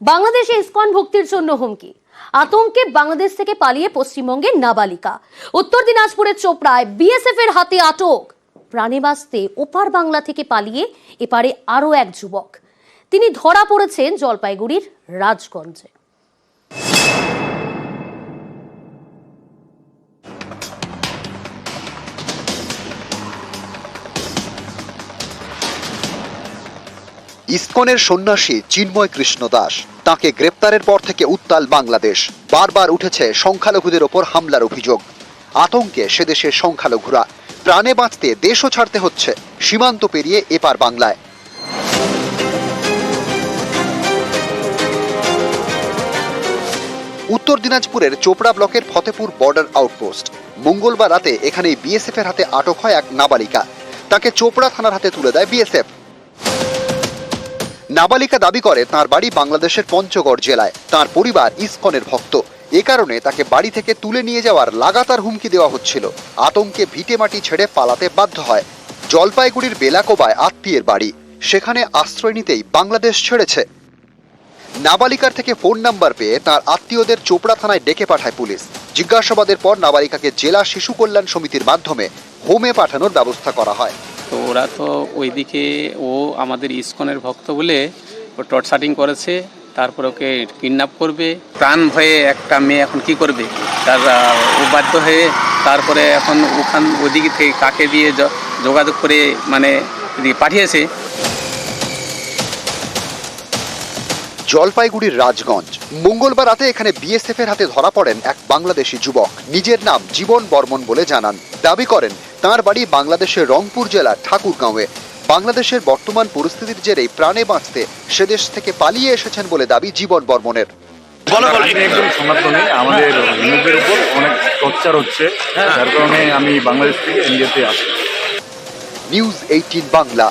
বাংলাদেশে ইসকন ভক্তির জন্য হুমকি, আতঙ্কে বাংলাদেশ থেকে পালিয়ে পশ্চিমবঙ্গের নাবালিকা। উত্তর দিনাজপুরের চোপড়ায় বিএসএফ এর হাতে আটক। প্রাণে বাঁচতে ওপার বাংলা থেকে পালিয়ে এপারে আরো এক যুবক। তিনি ধরা পড়েছেন জলপাইগুড়ির রাজগঞ্জে। ইসকনের সন্ন্যাসী চিন্ময় কৃষ্ণ দাস, তাকে গ্রেপ্তারের পর থেকে উত্তাল বাংলাদেশ। বারবার উঠেছে সংখ্যালঘুদের ওপর হামলার অভিযোগ। আতঙ্কে সেদেশের সংখ্যালঘুরা। প্রাণে বাঁচতে দেশও ছাড়তে হচ্ছে সীমান্ত পেরিয়ে এপার বাংলায়। উত্তর দিনাজপুরের চোপড়া ব্লকের ফতেপুর বর্ডার আউটপোস্ট। মঙ্গলবার রাতে এখানেই বিএসএফ এর হাতে আটক হয় এক নাবালিকা। তাকে চোপড়া থানার হাতে তুলে দেয় বিএসএফ। নাবালিকা দাবি করে তার বাড়ি বাংলাদেশের পঞ্চগড় জেলায়। তার পরিবার ইসকনের ভক্ত। এ কারণে তাকে বাড়ি থেকে তুলে নিয়ে যাওয়ার লাগাতার হুমকি দেওয়া হচ্ছিল। আতঙ্কে ভিটেমাটি ছেড়ে পালাতে বাধ্য হয়। জলপাইগুড়ির বেলাকোবায় আত্মীয়ের বাড়ি, সেখানে আশ্রয় নিতেই বাংলাদেশ ছেড়েছে। নাবালিকার থেকে ফোন নাম্বার পেয়ে তার আত্মীয়দের চোপড়া থানায় ডেকে পাঠায় পুলিশ। জিজ্ঞাসাবাদের পর নাবালিকাকে জেলা শিশু কল্যাণ সমিতির মাধ্যমে হোমে পাঠানোর ব্যবস্থা করা হয়। তো ওরা তো ওইদিকে ও আমাদের ইসকনের ভক্ত বলে ও টর্চারিং করেছে, তারপর ওকে কিডন্যাপ করবে। প্রাণ ভয়ে একটা মেয়ে এখন কি করবে, তার ও বাধ্য হয়ে তারপরে এখন ওদিকে থেকে কাকে দিয়ে যোগাযোগ করে মানে পাঠিয়েছে। জলপাইগুড়ির রাজগঞ্জ। মঙ্গলবার রাতে এখানে বিএসএফ এর হাতে ধরা পড়েন এক বাংলাদেশি যুবক। নিজের নাম জীবন বর্মন বলে জানান। দাবি করেন তার বাড়ি বাংলাদেশের রংপুর জেলার ঠাকুরগাঁওয়ে। বাংলাদেশের বর্তমান পরিস্থিতির জেরেই প্রাণে বাঁচতে সেদেশ থেকে পালিয়ে এসেছেন বলে দাবি জীবন বর্মনের। একজন সনাতনী, আমাদের হিন্দুদের উপর অনেক টর্চার হচ্ছে, যার কারণে আমি বাংলাদেশ থেকে ইন্ডিয়াতে আসি। নিউজ 18 বাংলা।